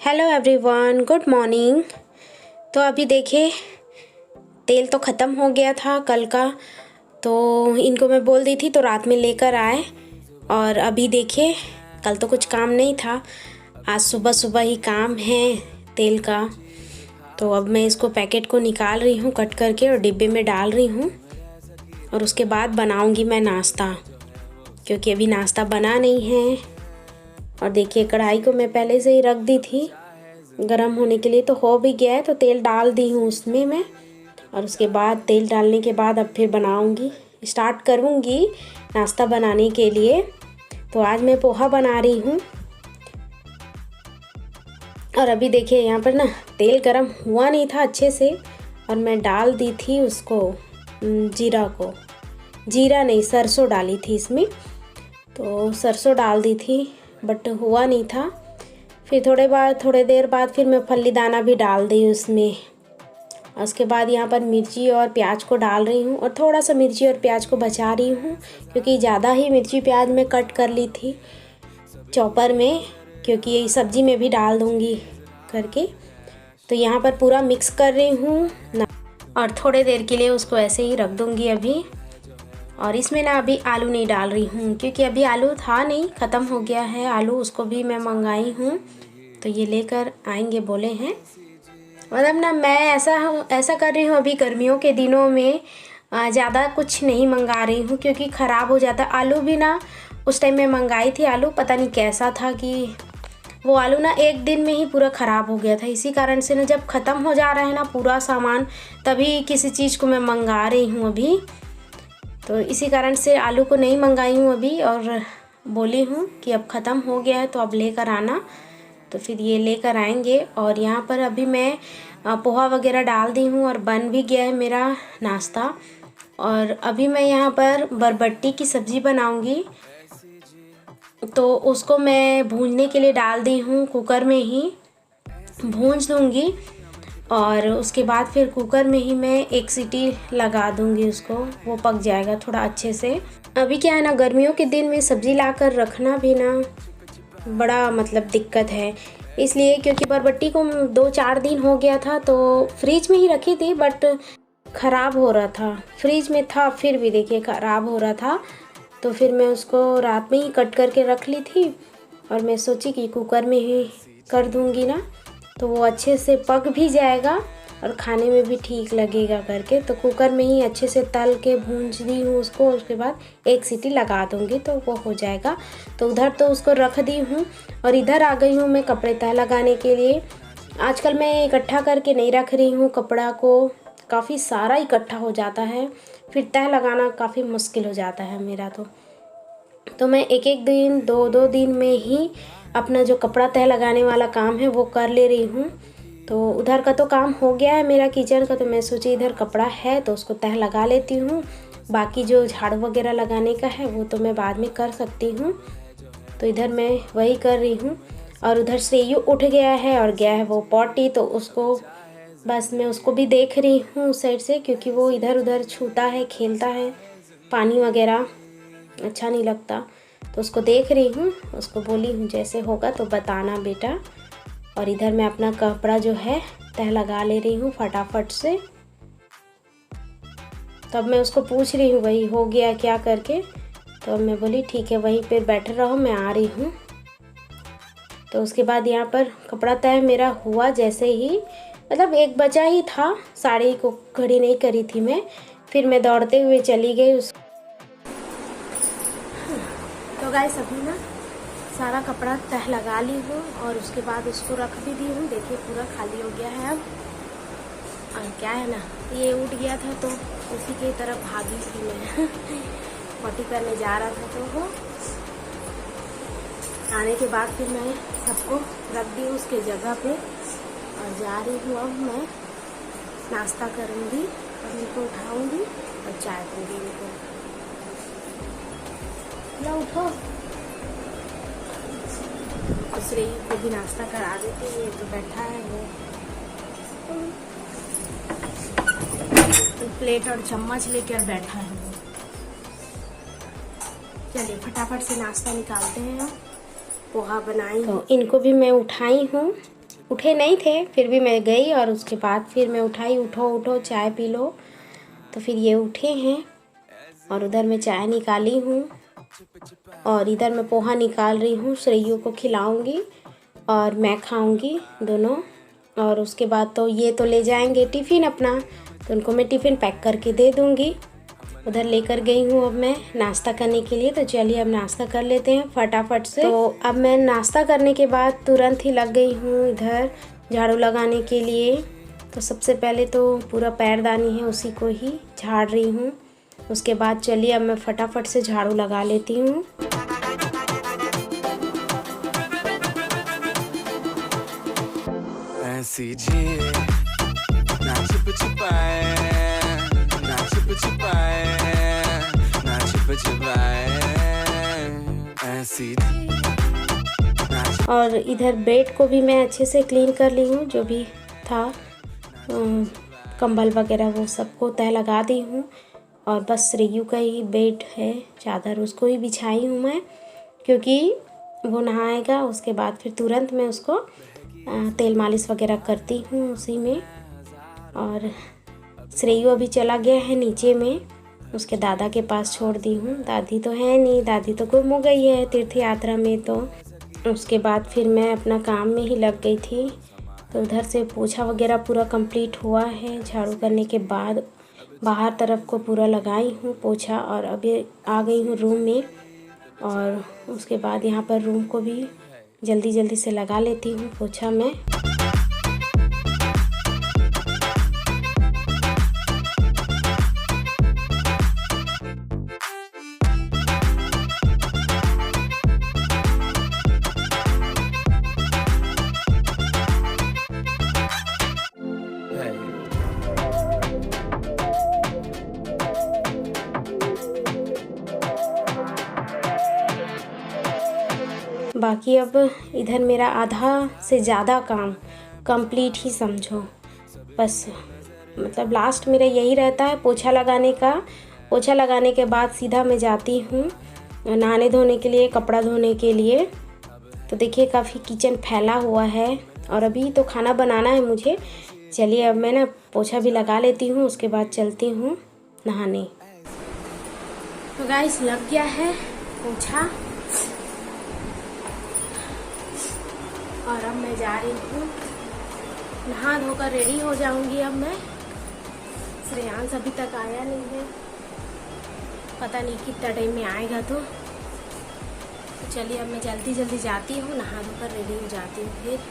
Hello everyone, good morning. तो अभी देखिए तेल तो ख़त्म हो गया था कल का, तो इनको मैं बोल दी थी तो रात में लेकर आए। और अभी देखिए कल तो कुछ काम नहीं था, आज सुबह सुबह ही काम है तेल का। तो अब मैं इसको पैकेट को निकाल रही हूँ कट करके और डिब्बे में डाल रही हूँ, और उसके बाद बनाऊँगी मैं नाश्ता, क्योंकि अभी नाश्ता बना नहीं है। और देखिए कढ़ाई को मैं पहले से ही रख दी थी गरम होने के लिए, तो हो भी गया है, तो तेल डाल दी हूँ उसमें मैं। और उसके बाद तेल डालने के बाद अब फिर बनाऊँगी, स्टार्ट करूँगी नाश्ता बनाने के लिए। तो आज मैं पोहा बना रही हूँ। और अभी देखिए यहाँ पर ना तेल गरम हुआ नहीं था अच्छे से, और मैं डाल दी थी उसको जीरा नहीं सरसों डाली थी इसमें। तो सरसों डाल दी थी बट हुआ नहीं था। फिर थोड़े देर बाद फिर मैं फल्ली दाना भी डाल दी उसमें। उसके बाद यहाँ पर मिर्ची और प्याज को डाल रही हूँ, और थोड़ा सा मिर्ची और प्याज को बचा रही हूँ, क्योंकि ज़्यादा ही मिर्ची प्याज मैं कट कर ली थी चॉपर में, क्योंकि ये सब्ज़ी में भी डाल दूँगी करके। तो यहाँ पर पूरा मिक्स कर रही हूँ और थोड़े देर के लिए उसको ऐसे ही रख दूँगी अभी। और इसमें ना अभी आलू नहीं डाल रही हूँ, क्योंकि अभी आलू था नहीं, ख़त्म हो गया है आलू, उसको भी मैं मंगाई हूँ, तो ये लेकर आएंगे बोले हैं। मतलब ना मैं ऐसा कर रही हूँ अभी गर्मियों के दिनों में, ज़्यादा कुछ नहीं मंगा रही हूँ, क्योंकि ख़राब हो जाता। आलू भी ना उस टाइम में मंगाई थी आलू, पता नहीं कैसा था कि वो आलू ना एक दिन में ही पूरा ख़राब हो गया था। इसी कारण से ना जब ख़त्म हो जा रहा है ना पूरा सामान, तभी किसी चीज़ को मैं मंगा रही हूँ अभी। तो इसी कारण से आलू को नहीं मंगाई हूँ अभी, और बोली हूँ कि अब ख़त्म हो गया है तो अब लेकर आना, तो फिर ये लेकर आएंगे। और यहाँ पर अभी मैं पोहा वगैरह डाल दी हूँ और बन भी गया है मेरा नाश्ता। और अभी मैं यहाँ पर बरबट्टी की सब्ज़ी बनाऊँगी, तो उसको मैं भूनने के लिए डाल दी हूँ, कुकर में ही भूंज दूँगी। और उसके बाद फिर कुकर में ही मैं एक सीटी लगा दूंगी उसको, वो पक जाएगा थोड़ा अच्छे से। अभी क्या है ना, गर्मियों के दिन में सब्ज़ी लाकर रखना भी ना बड़ा मतलब दिक्कत है, इसलिए क्योंकि बरबट्टी को 2-4 दिन हो गया था, तो फ्रिज में ही रखी थी बट ख़राब हो रहा था। फ्रिज में था फिर भी देखिए ख़राब हो रहा था, तो फिर मैं उसको रात में ही कट करके रख ली थी। और मैं सोची कि कुकर में ही कर दूंगी ना, तो वो अच्छे से पक भी जाएगा और खाने में भी ठीक लगेगा करके। तो कुकर में ही अच्छे से तल के भूंज दी हूँ उसको, उसके बाद एक सीटी लगा दूँगी तो वो हो जाएगा। तो उधर तो उसको रख दी हूँ, और इधर आ गई हूँ मैं कपड़े तह लगाने के लिए। आजकल मैं इकट्ठा करके नहीं रख रही हूँ कपड़ा को, काफ़ी सारा इकट्ठा हो जाता है, फिर तह लगाना काफ़ी मुश्किल हो जाता है मेरा। तो मैं एक दिन 2-2 दिन में ही अपना जो कपड़ा तह लगाने वाला काम है वो कर ले रही हूँ। तो उधर का तो काम हो गया है मेरा किचन का, तो मैं सोची इधर कपड़ा है तो उसको तह लगा लेती हूँ। बाकी जो झाड़ू वगैरह लगाने का है वो तो मैं बाद में कर सकती हूँ, तो इधर मैं वही कर रही हूँ। और उधर श्रेयू उठ गया है और गया है वो पॉटी, तो उसको बस मैं उसको भी देख रही हूँ उस साइड से, क्योंकि वो इधर उधर छूता है, खेलता है, पानी वगैरह अच्छा नहीं लगता, तो उसको देख रही हूँ। उसको बोली हूँ जैसे होगा तो बताना बेटा। और इधर मैं अपना कपड़ा जो है तह लगा ले रही हूँ फटाफट से। तब मैं उसको पूछ रही हूँ वही हो गया क्या करके, तो मैं बोली ठीक है वहीं पे बैठे रहो, मैं आ रही हूँ। तो उसके बाद यहाँ पर कपड़ा तह मेरा हुआ जैसे ही, मतलब 1 बजा ही था, साड़ी को घड़ी नहीं करी थी मैं, फिर मैं दौड़ते हुए चली गई उस। तो गाइस अभी ना सारा कपड़ा तह लगा ली हूँ, और उसके बाद उसको रख भी दी हूँ। देखिए पूरा खाली हो गया है अब। और क्या है ना, ये उठ गया था तो उसी की तरफ भागी थी मैं पॉटी करने जा रहा था, तो वो आने के बाद फिर मैं सबको रख दी उसके जगह पे, और जा रही हूँ अब मैं नाश्ता करूँगी और इनको उठाऊँगी और चाय दूँगी इनको। लो उठो, दूसरे को भी नाश्ता करा देते हैं, ये तो बैठा है वो तो प्लेट और चम्मच लेकर बैठा है वो। चलिए फटाफट से नाश्ता निकालते हैं। पोहा बनाई, तो इनको भी मैं उठाई हूँ उठे नहीं थे, फिर भी मैं गई और उसके बाद फिर मैं उठाई, उठो उठो चाय पी लो। तो फिर ये उठे हैं और उधर मैं चाय निकाली हूँ और इधर मैं पोहा निकाल रही हूँ। श्रेयू को खिलाऊंगी और मैं खाऊंगी दोनों। और उसके बाद तो ये तो ले जाएंगे टिफ़िन अपना, तो उनको मैं टिफ़िन पैक करके दे दूँगी। उधर लेकर गई हूँ अब मैं नाश्ता करने के लिए। तो चलिए अब नाश्ता कर लेते हैं फटाफट से। तो अब मैं नाश्ता करने के बाद तुरंत ही लग गई हूँ इधर झाड़ू लगाने के लिए। तो सबसे पहले तो पूरा पैरदानी है उसी को ही झाड़ रही हूँ। उसके बाद चलिए अब मैं फटाफट से झाड़ू लगा लेती हूँ। ऐसी झील ना छिप छिपाए, ना छिप छिपाए, ना छिप छिपाए, ऐसी। और इधर बेड को भी मैं अच्छे से क्लीन कर ली हूँ, जो भी था कंबल वगैरह वो सबको तह लगा दी हूँ। और बस श्रेयू का ही बेड है, चादर उसको ही बिछाई हूँ मैं, क्योंकि वो नहाएगा उसके बाद फिर तुरंत मैं उसको तेल मालिश वगैरह करती हूँ उसी में। और श्रेयू अभी चला गया है नीचे में, उसके दादा के पास छोड़ दी हूँ। दादी तो है नहीं, दादी तो गुम हो गई है तीर्थ यात्रा में। तो उसके बाद फिर मैं अपना काम में ही लग गई थी। तो उधर से पोछा वगैरह पूरा कंप्लीट हुआ है। झाड़ू करने के बाद बाहर तरफ को पूरा लगाई हूँ पोछा और अभी आ गई हूँ रूम में। और उसके बाद यहाँ पर रूम को भी जल्दी जल्दी से लगा लेती हूँ पोछा में। बाकी अब इधर मेरा आधा से ज़्यादा काम कंप्लीट ही समझो। बस मतलब लास्ट मेरा यही रहता है पोछा लगाने का। पोछा लगाने के बाद सीधा मैं जाती हूँ नहाने धोने के लिए, कपड़ा धोने के लिए। तो देखिए काफ़ी किचन फैला हुआ है और अभी तो खाना बनाना है मुझे। चलिए अब मैं ना पोछा भी लगा लेती हूँ, उसके बाद चलती हूँ नहाने। तो गाइस लग गया है पोछा और अब मैं जा रही हूँ नहा धोकर रेडी हो जाऊंगी। अब मैं श्रेयांश अभी तक आया नहीं है, पता नहीं कितना टाइम में आएगा। तो चलिए अब मैं जल्दी जल्दी जाती हूँ, नहा धोकर रेडी हो जाती हूँ फिर।